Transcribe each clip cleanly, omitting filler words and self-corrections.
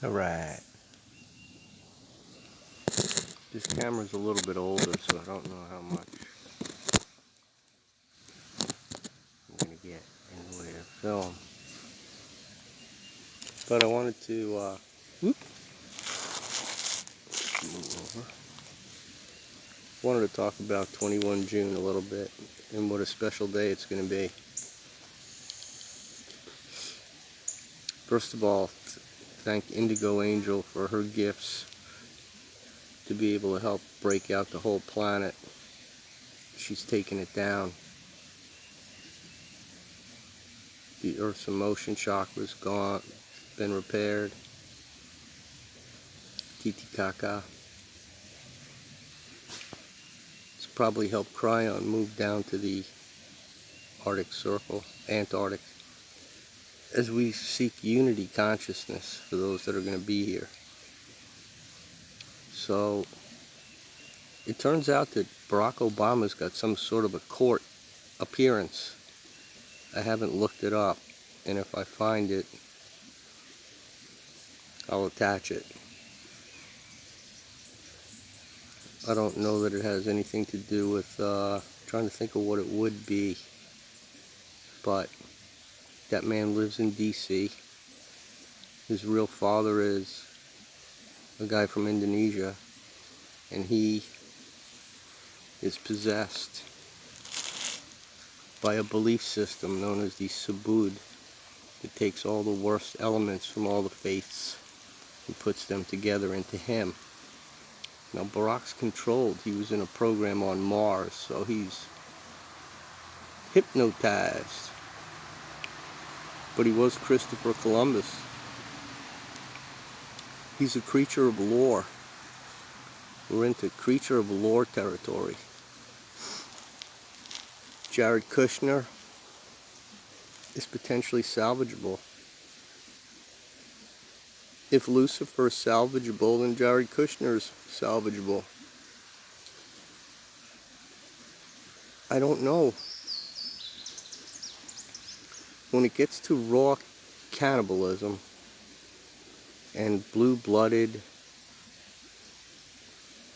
Alright. This camera's a little bit older, so I don't know how much I'm going to get in the way of film. But I wanted to move over. Wanted to talk about 21 June a little bit and what a special day it's going to be. First of all, thank Indigo Angel for her gifts to be able to help break out the whole planet. She's taken it down. The Earth's emotion chakra's gone, been repaired. Titicaca. It's probably helped Cryon move down to the Arctic Circle, Antarctic, as we seek unity consciousness for those that are going to be here. So it turns out that Barack Obama's got some sort of a court appearance. I haven't looked it up, and if I find it, I'll attach it. I don't know that it has anything to do with, trying to think of what it would be, but that man lives in DC. His real father is a guy from Indonesia, and he is possessed by a belief system known as the Subud that takes all the worst elements from all the faiths and puts them together into him. Now Barack's controlled. He was in a program on Mars, so he's hypnotized. But he was Christopher Columbus. He's a creature of lore. We're into creature of lore territory. Jared Kushner is potentially salvageable. If Lucifer's salvageable, then Jared Kushner's salvageable. I don't know. When it gets to raw cannibalism and blue-blooded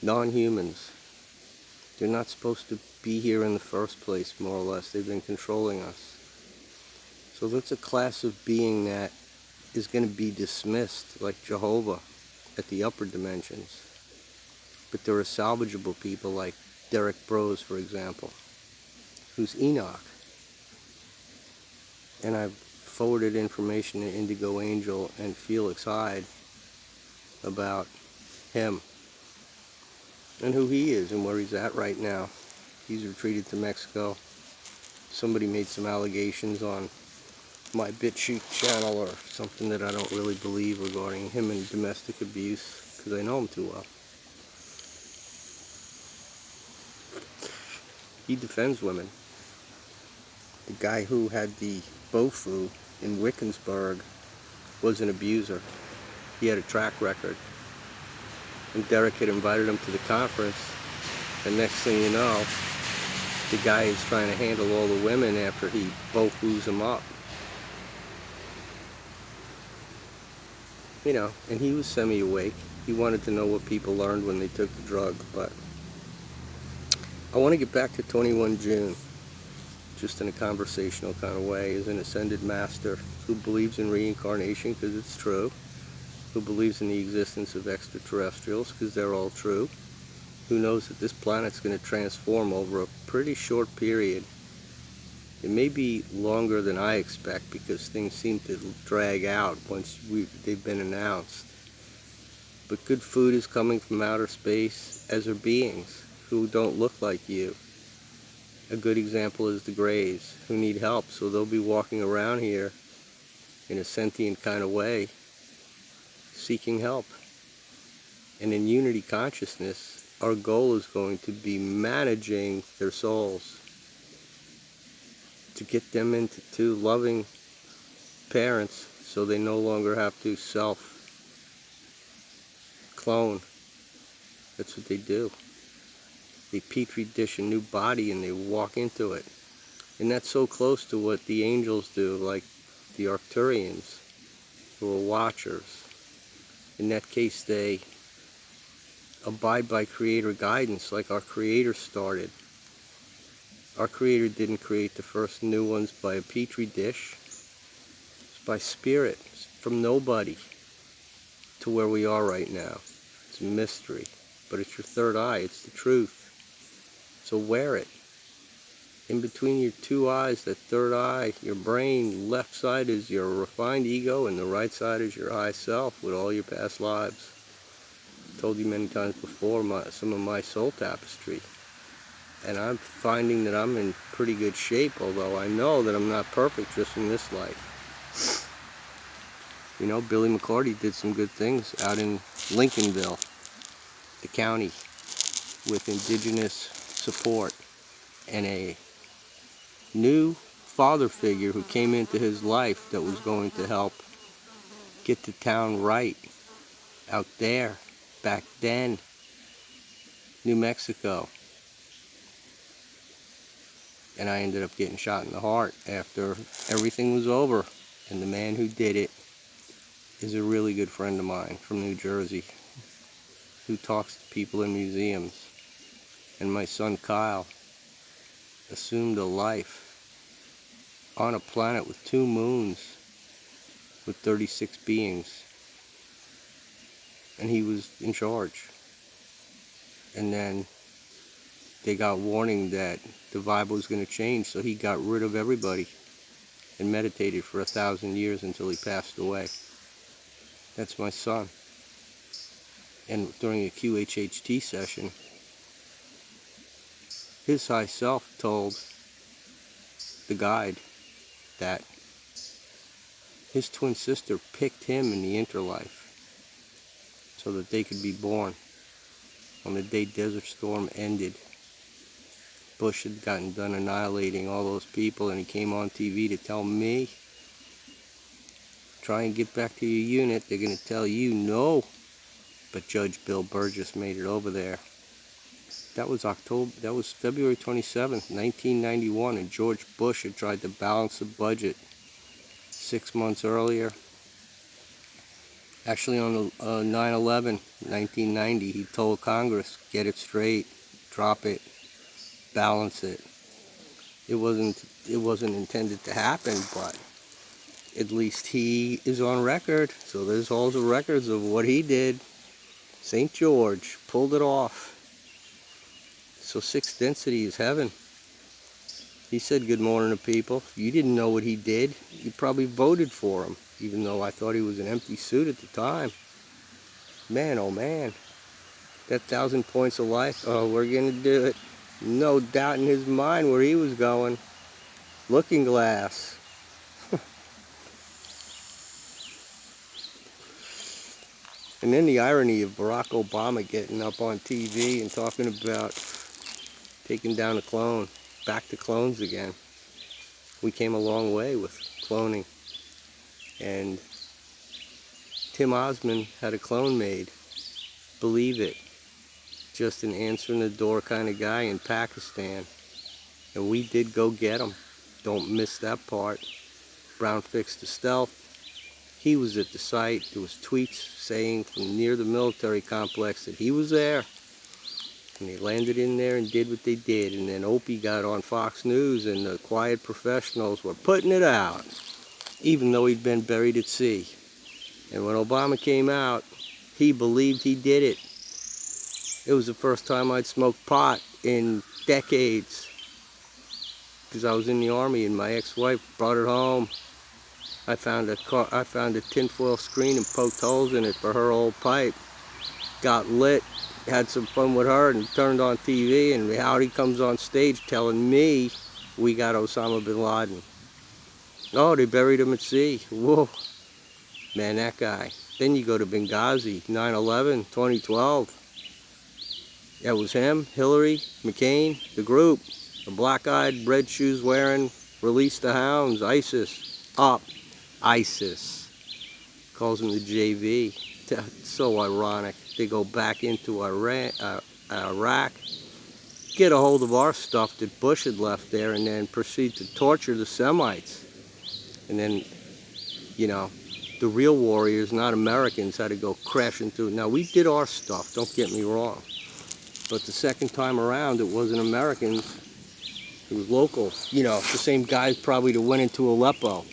non-humans, they're not supposed to be here in the first place, more or less. They've been controlling us. So that's a class of being that is going to be dismissed, like Jehovah, at the upper dimensions. But there are salvageable people like Derek Bros, for example, who's Enoch. And I've forwarded information to Indigo Angel and Felix Hyde about him and who he is and where he's at right now. He's retreated to Mexico. Somebody made some allegations on my BitChute channel or something that I don't really believe regarding him and domestic abuse, because I know him too well. He defends women. The guy who had the Bofu in Wickensburg was an abuser. He had a track record. And Derek had invited him to the conference, and next thing you know, the guy is trying to handle all the women after he Bofus them up. You know, and he was semi-awake. He wanted to know what people learned when they took the drug, but I want to get back to 21 June, just in a conversational kind of way, as an ascended master who believes in reincarnation because it's true, who believes in the existence of extraterrestrials because they're all true, who knows that this planet's going to transform over a pretty short period. It may be longer than I expect because things seem to drag out once they've been announced. But good food is coming from outer space, as are beings who don't look like you. A good example is the Greys, who need help, so they'll be walking around here in a sentient kind of way, seeking help. And in unity consciousness, our goal is going to be managing their souls, to get them into loving parents so they no longer have to self-clone. That's what they do. They petri dish a new body and they walk into it. And that's so close to what the angels do, like the Arcturians, who are watchers. In that case, they abide by creator guidance like our creator started. Our creator didn't create the first new ones by a petri dish. It's by spirit, from nobody to where we are right now. It's a mystery, but it's your third eye. It's the truth. So wear it. In between your two eyes, that third eye, your brain, left side is your refined ego and the right side is your high self with all your past lives. I told you many times before some of my soul tapestry. And I'm finding that I'm in pretty good shape, although I know that I'm not perfect just in this life. You know, Billy McCarty did some good things out in Lincolnville, the county, with indigenous support and a new father figure who came into his life that was going to help get the town right out there, back then, New Mexico. And I ended up getting shot in the heart after everything was over. And the man who did it is a really good friend of mine from New Jersey who talks to people in museums. And my son Kyle assumed a life on a planet with 2 moons with 36 beings. And he was in charge. And then they got warning that the vibe was going to change, so he got rid of everybody and meditated for 1,000 years until he passed away. That's my son. And during a QHHT session, his high self told the guide that his twin sister picked him in the interlife so that they could be born. On the day Desert Storm ended, Bush had gotten done annihilating all those people, and he came on TV to tell me, try and get back to your unit. They're going to tell you no. But Judge Bill Burgess made it over there. That was February 27th, 1991, and George Bush had tried to balance the budget 6 months earlier. Actually, on 9/11, 1990, he told Congress, get it straight, drop it, balance it. It wasn't intended to happen, but at least he is on record. So there's all the records of what he did. St. George pulled it off. So sixth density is heaven. He said good morning to people. You didn't know what he did. You probably voted for him, even though I thought he was an empty suit at the time. Man, oh man. That 1,000 points of life, oh, we're going to do it. No doubt in his mind where he was going. Looking glass. And then the irony of Barack Obama getting up on TV and talking about taking down a clone. Back to clones again. We came a long way with cloning. And Tim Osman had a clone made. Believe it. Just an answering the door kind of guy in Pakistan. And we did go get him. Don't miss that part. Brown fixed the stealth. He was at the site. There was tweets saying from near the military complex that he was there. And they landed in there and did what they did. And then Opie got on Fox News and the quiet professionals were putting it out, even though he'd been buried at sea. And when Obama came out, he believed he did it. It was the first time I'd smoked pot in decades, because I was in the Army and my ex-wife brought it home. I found a tinfoil screen and poked holes in it for her old pipe. Got lit, had some fun with her, and turned on TV, and Howdy comes on stage telling me we got Osama bin Laden. Oh, they buried him at sea. Whoa. Man, that guy. Then you go to Benghazi, 9/11, 2012. That was him, Hillary, McCain, the group. The black-eyed, red shoes wearing, release the hounds, ISIS, up. ISIS. Calls them the JV. That's so ironic. They go back into Iraq, get a hold of our stuff that Bush had left there, and then proceed to torture the Semites. And then, you know, the real warriors, not Americans, had to go crashing through. Now, we did our stuff, don't get me wrong. But the second time around, it wasn't Americans. It was locals. You know, the same guys probably that went into Aleppo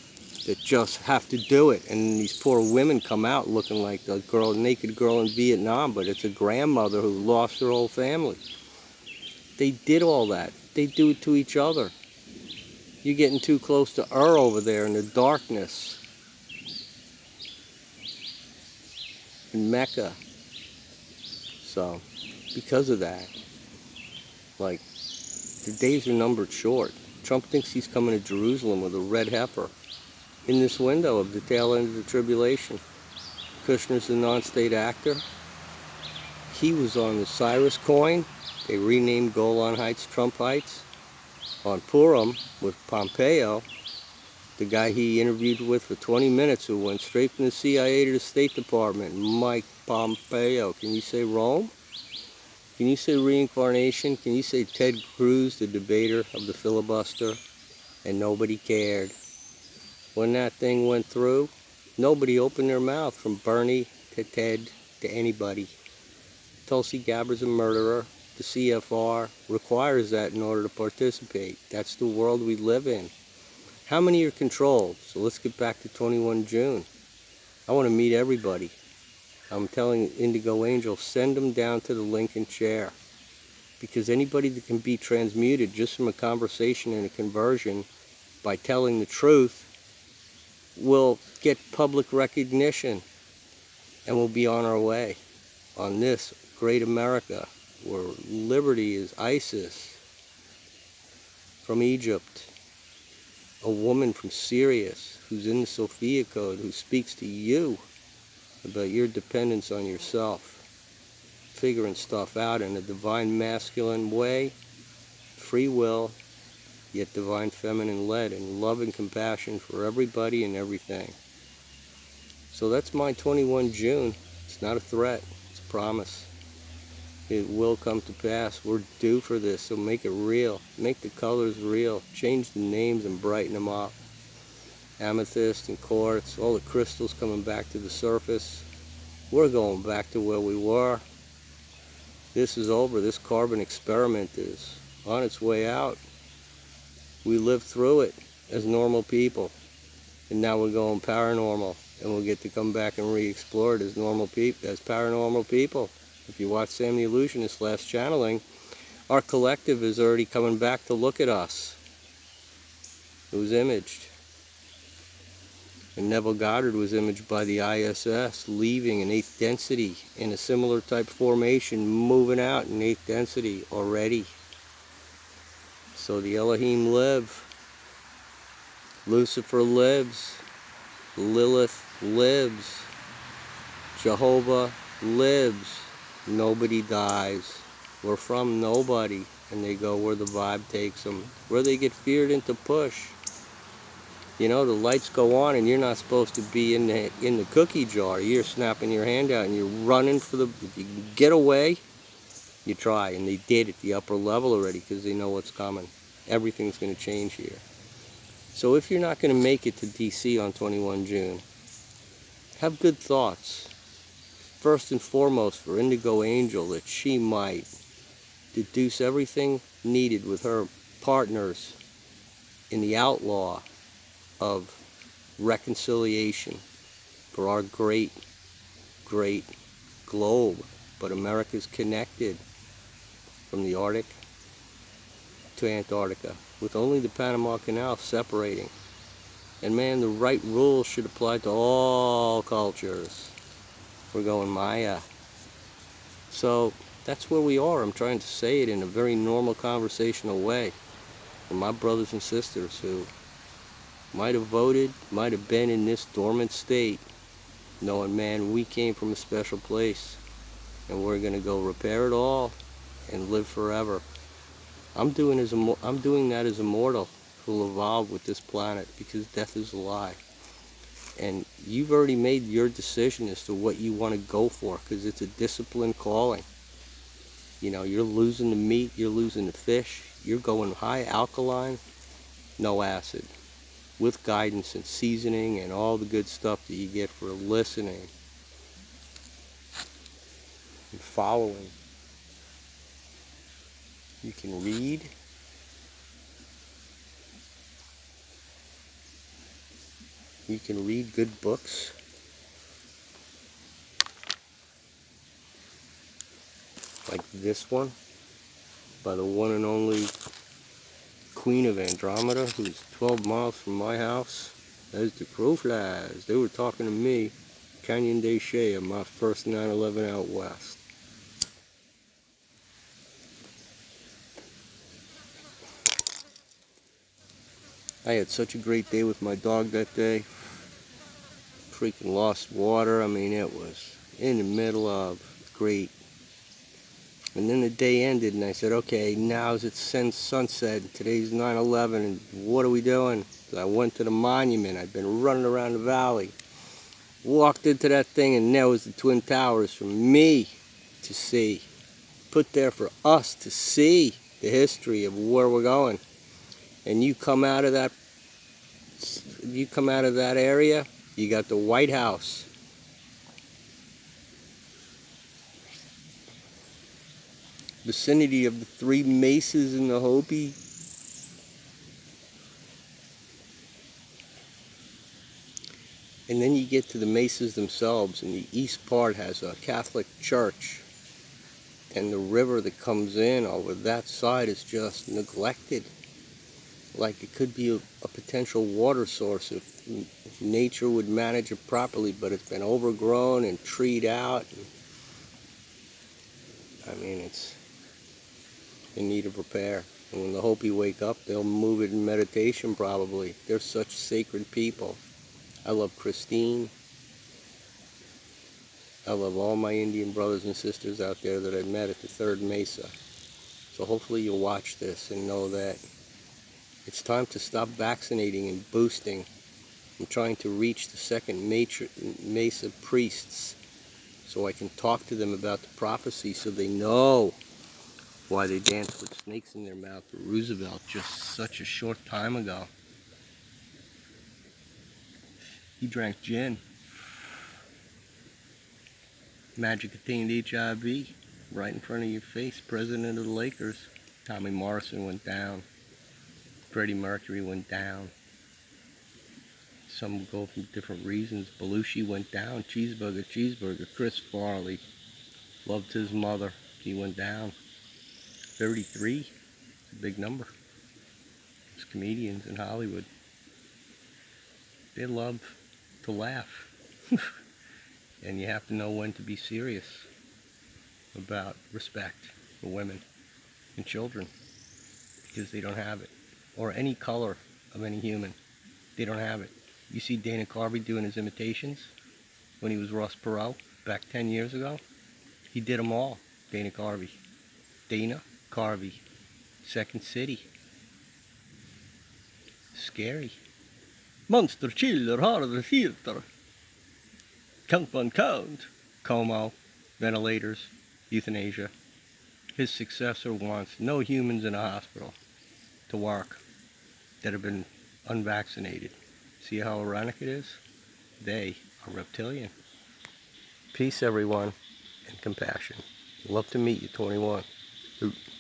that just have to do it. And these poor women come out looking like the naked girl in Vietnam, but it's a grandmother who lost her whole family. They did all that. They do it to each other. You're getting too close to over there in the darkness. In Mecca. So, because of that, like, the days are numbered short. Trump thinks he's coming to Jerusalem with a red heifer in this window of the tail end of the tribulation. Kushner's the non-state actor. He was on the Cyrus coin. They renamed Golan Heights Trump Heights. On Purim with Pompeo, the guy he interviewed with for 20 minutes who went straight from the CIA to the State Department, Mike Pompeo. Can you say Rome? Can you say reincarnation? Can you say Ted Cruz, the debater of the filibuster? And nobody cared. When that thing went through, nobody opened their mouth, from Bernie to Ted to anybody. Tulsi Gabbard's a murderer. The CFR requires that in order to participate. That's the world we live in. How many are controlled? So let's get back to 21 June. I want to meet everybody. I'm telling Indigo Angel, send them down to the Lincoln chair. Because anybody that can be transmuted just from a conversation and a conversion by telling the truth will get public recognition. And we'll be on our way on this great America, where liberty is ISIS from Egypt, a woman from Sirius who's in the Sophia Code, who speaks to you about your dependence on yourself, figuring stuff out in a divine masculine way, free will, yet divine feminine led, and love and compassion for everybody and everything. So that's my 21 June. It's not a threat, it's a promise. It will come to pass. We're due for this, so make it real. Make the colors real. Change the names and brighten them up. Amethyst and quartz, all the crystals coming back to the surface. We're going back to where we were. This is over. This carbon experiment is on its way out. We lived through it as normal people, and now we're going paranormal, and we'll get to come back and re-explore it as normal people, as paranormal people. If you watch Sam the Illusionist last channeling, our collective is already coming back to look at us. It was imaged. And Neville Goddard was imaged by the ISS, leaving in 8th density in a similar type formation, moving out in 8th density already. So the Elohim live. Lucifer lives. Lilith lives. Jehovah lives. Nobody dies. We're from nobody, and they go where the vibe takes them, where they get feared into push. You know, the lights go on, and you're not supposed to be in the cookie jar. You're snapping your hand out, and you're running for the. If you can get away, you try, and they did at the upper level already because they know what's coming. Everything's going to change here. So if you're not going to make it to DC on 21 June, have good thoughts. First and foremost for Indigo Angel, that she might deduce everything needed with her partners in the outlaw of reconciliation for our great, great globe. But America's connected from the Arctic to Antarctica, with only the Panama Canal separating. And man, the right rules should apply to all cultures. We're going Maya. So that's where we are. I'm trying to say it in a very normal conversational way. For my brothers and sisters who might have voted, might have been in this dormant state, knowing, man, we came from a special place, and we're going to go repair it all and live forever. I'm doing that as immortal, who'll evolve with this planet, because death is a lie. And you've already made your decision as to what you want to go for, because it's a disciplined calling. You know, you're losing the meat, you're losing the fish, you're going high alkaline, no acid. with guidance and seasoning and all the good stuff that you get for listening and following. You can read. You can read good books. Like this one by the one and only Queen of Andromeda, who's 12 miles from my house. As the crow flies. They were talking to me, Canyon de Shea, on my first 9/11 out west. I had such a great day with my dog that day. Freaking lost water. I mean, it was in the middle of great. And then the day ended, and I said, okay, now it's sunset. Today's 9/11, and what are we doing? So I went to the monument. I've been running around the valley. Walked into that thing, and there was the Twin Towers for me to see. Put there for us to see the history of where we're going. And you come out of that area, you got the White House. Vicinity of the three mesas in the Hopi. And then you get to the mesas themselves, and the east part has a Catholic church. And the river that comes in over that side is just neglected. Like it could be a potential water source if nature would manage it properly, but it's been overgrown and treed out. I mean, it's in need of repair. And when the Hopi wake up, they'll move it in meditation probably. They're such sacred people. I love Christine. I love all my Indian brothers and sisters out there that I met at the third mesa. So hopefully you'll watch this and know that it's time to stop vaccinating and boosting. I'm trying to reach the second mesa priests so I can talk to them about the prophecy so they know why they danced with snakes in their mouth for Roosevelt just such a short time ago. He drank gin. Magic contained HIV right in front of your face. President of the Lakers. Tommy Morrison went down. Freddie Mercury went down. Some go for different reasons. Belushi went down. Cheeseburger. Chris Farley. Loved his mother. He went down. 33. It's a big number. Those comedians in Hollywood. They love to laugh. And you have to know when to be serious about respect for women and children, because they don't have it. Or any color of any human. They don't have it. You see Dana Carvey doing his imitations when he was Ross Perot back 10 years ago? He did them all. Dana Carvey. Dana Carvey. Second City. Scary. Monster chiller harder theater. Count one count. Como. Ventilators. Euthanasia. His successor wants no humans in a hospital to work that have been unvaccinated. See how ironic it is? They are reptilian. Peace, everyone, and compassion. Love to meet you, 21.